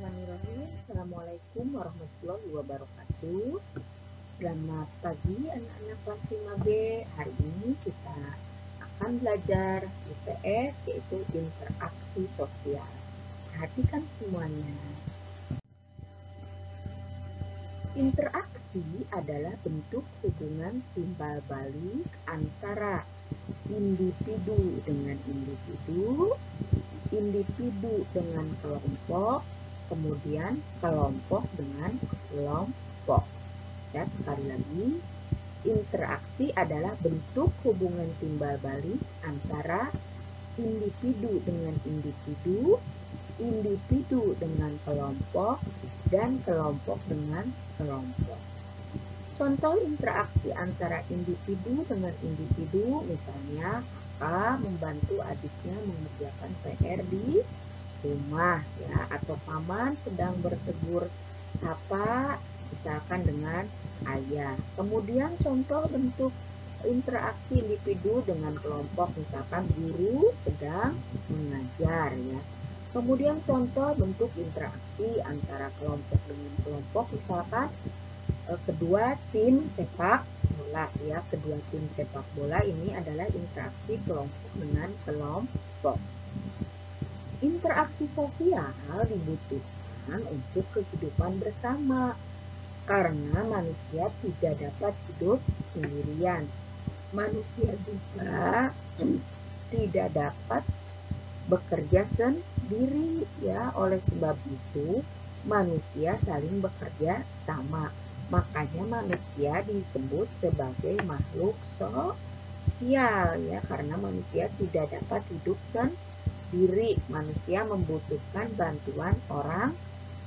Bismillahirrahmanirrahim. Assalamualaikum warahmatullahi wabarakatuh. Selamat pagi anak-anak kelas 5B. Hari ini kita akan belajar IPS, yaitu interaksi sosial. Perhatikan semuanya. Interaksi adalah bentuk hubungan timbal balik antara individu dengan individu, individu dengan kelompok, kemudian kelompok dengan kelompok. Ya, sekali lagi, interaksi adalah bentuk hubungan timbal balik antara individu dengan individu, individu dengan kelompok, dan kelompok dengan kelompok. Contoh interaksi antara individu dengan individu, misalnya kakak membantu adiknya mengerjakan PR di rumah, ya, atau paman sedang bertegur sapa, misalkan dengan ayah. Kemudian contoh bentuk interaksi individu dengan kelompok, misalkan guru sedang mengajar, ya. Kemudian contoh bentuk interaksi antara kelompok dengan kelompok, misalkan kedua tim sepak bola, ya. Kedua tim sepak bola ini adalah interaksi kelompok dengan kelompok. Interaksi sosial dibutuhkan untuk kehidupan bersama karena manusia tidak dapat hidup sendirian. Manusia juga tidak dapat bekerja sendiri, ya. Oleh sebab itu manusia saling bekerja sama. Makanya manusia disebut sebagai makhluk sosial, ya, karena manusia tidak dapat hidup sendiri. Manusia membutuhkan bantuan orang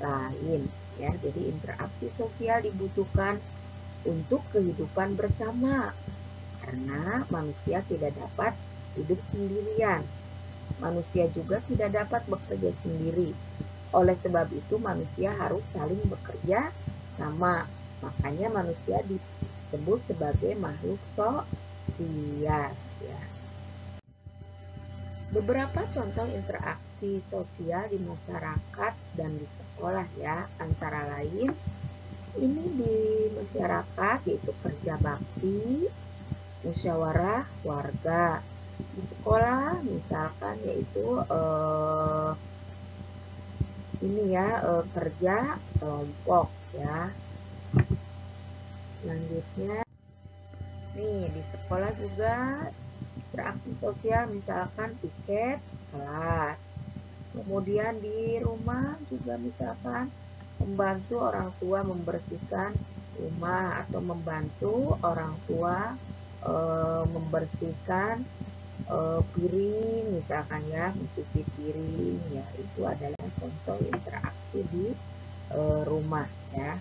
lain, ya. Jadi interaksi sosial dibutuhkan untuk kehidupan bersama karena manusia tidak dapat hidup sendirian. Manusia juga tidak dapat bekerja sendiri. Oleh sebab itu manusia harus saling bekerja sama. Makanya manusia disebut sebagai makhluk sosial, ya. Beberapa contoh interaksi sosial di masyarakat dan di sekolah, ya, antara lain ini di masyarakat yaitu kerja bakti, musyawarah warga. Di sekolah misalkan yaitu ini ya, kerja kelompok, ya. Selanjutnya nih di sekolah juga interaksi sosial, misalkan piket kelas. Kemudian di rumah juga misalkan membantu orang tua membersihkan rumah atau membantu orang tua membersihkan piring, misalkan, ya, mencuci piring, ya. Itu adalah contoh interaksi di rumah, ya.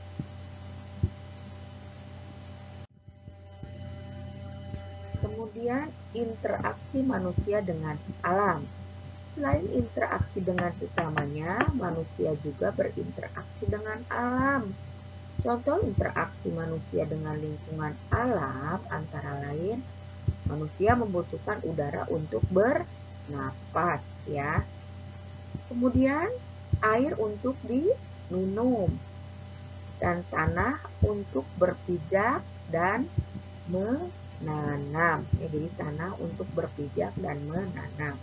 Kemudian interaksi manusia dengan alam. Selain interaksi dengan sesamanya, manusia juga berinteraksi dengan alam. Contoh interaksi manusia dengan lingkungan alam antara lain, manusia membutuhkan udara untuk bernapas, ya. Kemudian air untuk diminum dan tanah untuk berpijak dan menanam. Ya, jadi tanah untuk berpijak dan menanam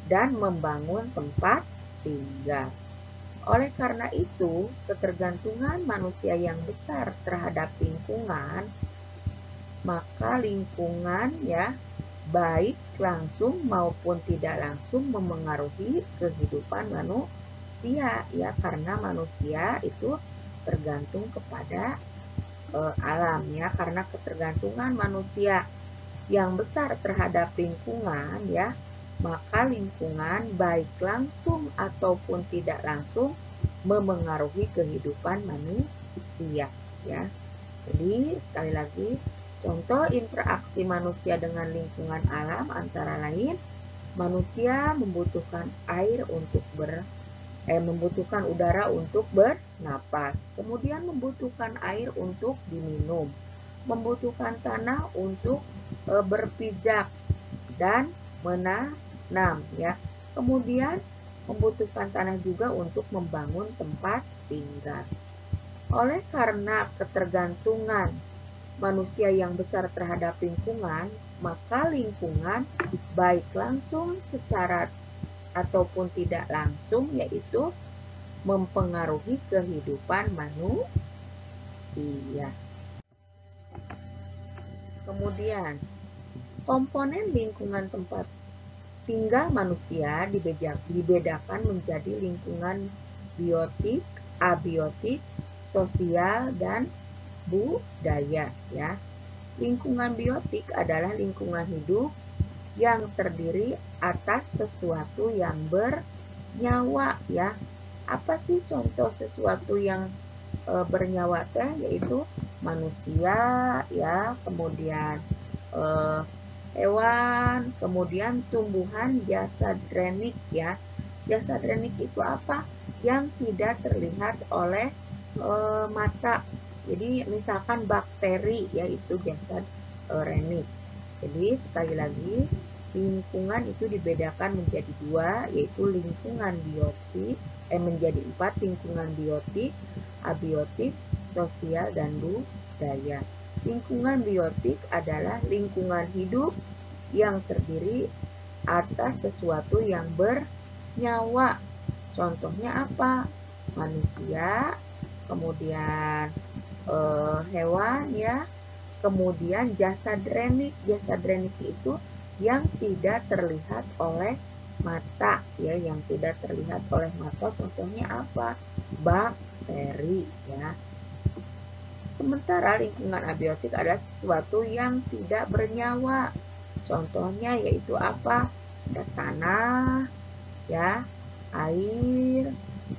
dan membangun tempat tinggal. Oleh karena itu, ketergantungan manusia yang besar terhadap lingkungan, maka lingkungan, ya, baik langsung maupun tidak langsung memengaruhi kehidupan manusia, ya, karena manusia itu tergantung kepada alam, ya. Karena ketergantungan manusia yang besar terhadap lingkungan, ya, maka lingkungan baik langsung ataupun tidak langsung memengaruhi kehidupan manusia, ya. Jadi sekali lagi, contoh interaksi manusia dengan lingkungan alam antara lain manusia membutuhkan membutuhkan udara untuk bernapas, kemudian membutuhkan air untuk diminum, membutuhkan tanah untuk berpijak dan menanam, ya. Kemudian membutuhkan tanah juga untuk membangun tempat tinggal. Oleh karena ketergantungan manusia yang besar terhadap lingkungan, maka lingkungan baik langsung secara ataupun tidak langsung yaitu mempengaruhi kehidupan manusia. Kemudian, komponen lingkungan tempat tinggal manusia dibedakan menjadi lingkungan biotik, abiotik, sosial, dan budaya ya. Lingkungan biotik adalah lingkungan hidup yang terdiri atas sesuatu yang bernyawa ya. Apa sih contoh sesuatu yang bernyawa teh? Yaitu manusia ya, kemudian hewan, kemudian tumbuhan jasadrenik ya. Jasadrenik itu apa? Yang tidak terlihat oleh mata. Jadi misalkan bakteri yaitu jasadrenik. Jadi sekali lagi lingkungan itu dibedakan menjadi dua, yaitu lingkungan biotik menjadi 4 lingkungan biotik, abiotik, sosial, dan budaya. Lingkungan biotik adalah lingkungan hidup yang terdiri atas sesuatu yang bernyawa. Contohnya apa? Manusia, kemudian hewan ya, kemudian jasadrenik. Jasadrenik itu yang tidak terlihat oleh mata ya, yang tidak terlihat oleh mata. Contohnya apa? Bakteri ya. Sementara lingkungan abiotik adalah sesuatu yang tidak bernyawa. Contohnya yaitu apa? Ada tanah ya, air,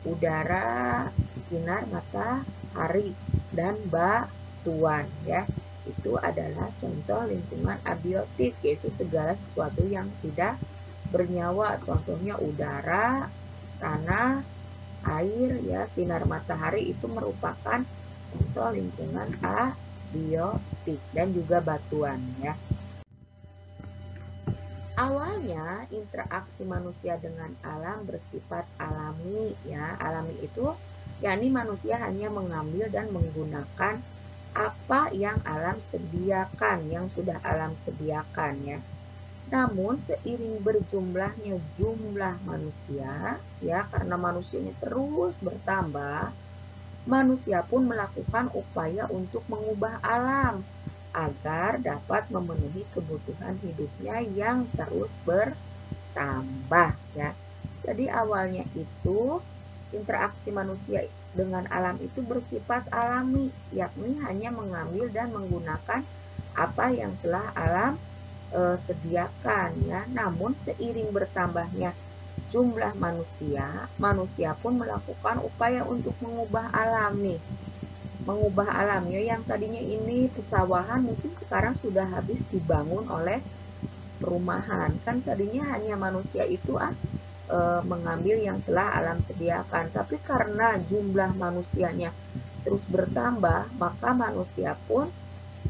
udara, sinar matahari, dan batuan ya. Itu adalah contoh lingkungan abiotik, yaitu segala sesuatu yang tidak bernyawa. Contohnya udara, tanah, air ya, sinar matahari itu merupakan contoh lingkungan abiotik, dan juga batuan ya. Awalnya interaksi manusia dengan alam bersifat alami ya. Alami itu yakni manusia hanya mengambil dan menggunakan apa yang alam sediakan, yang sudah alam sediakan ya. Namun seiring berjumlahnya jumlah manusia ya, karena manusianya terus bertambah, manusia pun melakukan upaya untuk mengubah alam agar dapat memenuhi kebutuhan hidupnya yang terus bertambah ya. Jadi awalnya itu interaksi manusia dengan alam itu bersifat alami, yakni hanya mengambil dan menggunakan apa yang telah alam sediakan ya. Namun seiring bertambahnya jumlah manusia, manusia pun melakukan upaya untuk mengubah alam nih. Mengubah alamnya yang tadinya ini pesawahan mungkin sekarang sudah habis dibangun oleh perumahan. Kan tadinya hanya manusia itu mengambil yang telah alam sediakan. Tapi karena jumlah manusianya terus bertambah, maka manusia pun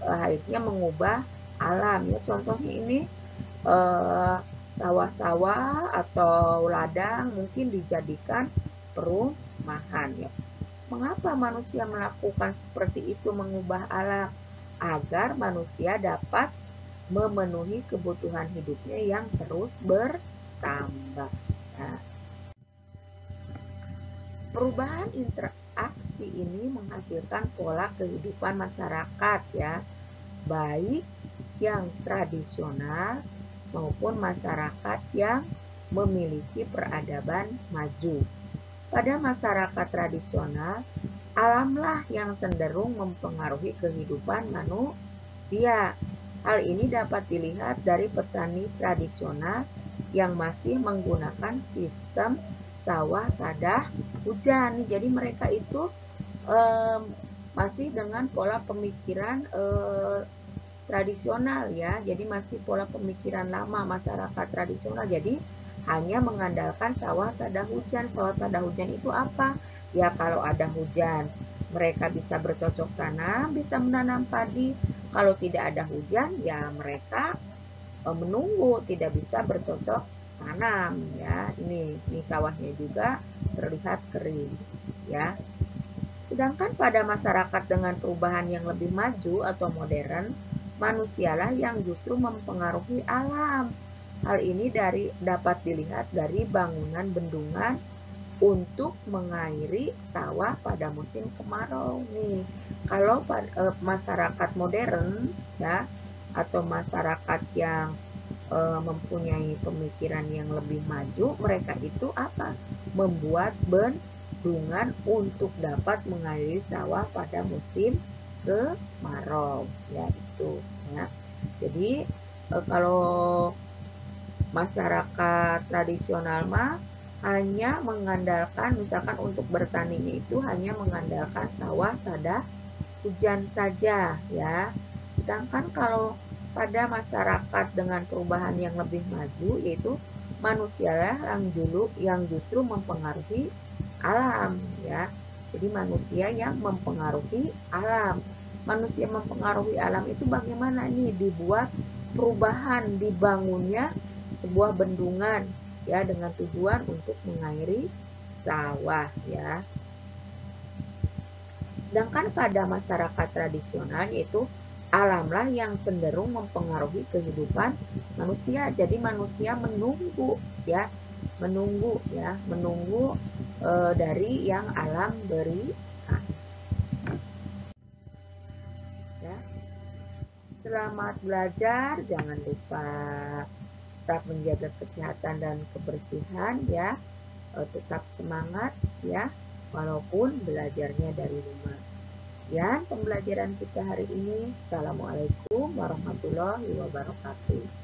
akhirnya mengubah alam ya. Contohnya ini sawah-sawah atau ladang mungkin dijadikan perumahan ya. Mengapa manusia melakukan seperti itu, mengubah alam? Agar manusia dapat memenuhi kebutuhan hidupnya yang terus bertambah. Nah, perubahan interaksi ini menghasilkan pola kehidupan masyarakat ya, baik yang tradisional maupun masyarakat yang memiliki peradaban maju. Pada masyarakat tradisional, alamlah yang cenderung mempengaruhi kehidupan manusia. Hal ini dapat dilihat dari petani tradisional yang masih menggunakan sistem sawah tadah hujan. Jadi mereka itu masih dengan pola pemikiran tradisional ya. Jadi masih pola pemikiran lama masyarakat tradisional. Jadi hanya mengandalkan sawah tadah hujan. Sawah tadah hujan itu apa? Ya kalau ada hujan, mereka bisa bercocok tanam, bisa menanam padi. Kalau tidak ada hujan, ya mereka menunggu, tidak bisa bercocok tanam ya. Ini sawahnya juga terlihat kering ya. Sedangkan pada masyarakat dengan perubahan yang lebih maju atau modern, manusialah yang justru mempengaruhi alam. Hal ini dapat dilihat dari bangunan bendungan untuk mengairi sawah pada musim kemarau nih. Kalau masyarakat modern ya atau masyarakat yang mempunyai pemikiran yang lebih maju, mereka itu apa? Membuat bendungan untuk dapat mengairi sawah pada musim kemarau ya itu ya. Jadi kalau masyarakat tradisional mah hanya mengandalkan, misalkan untuk bertaninya itu hanya mengandalkan sawah pada hujan saja ya. Sedangkan kalau pada masyarakat dengan perubahan yang lebih maju, yaitu manusia yang justru mempengaruhi alam ya. Jadi manusia yang mempengaruhi alam. Manusia mempengaruhi alam itu bagaimana nih? Dibuat perubahan, dibangunnya sebuah bendungan ya dengan tujuan untuk mengairi sawah ya. Sedangkan pada masyarakat tradisional yaitu alamlah yang cenderung mempengaruhi kehidupan manusia. Jadi manusia menunggu ya, menunggu dari yang alam berikan. Ya. Selamat belajar, jangan lupa tetap menjaga kesehatan dan kebersihan ya. Tetap semangat ya, walaupun belajarnya dari rumah. Sekian pembelajaran kita hari ini. Assalamualaikum warahmatullahi wabarakatuh.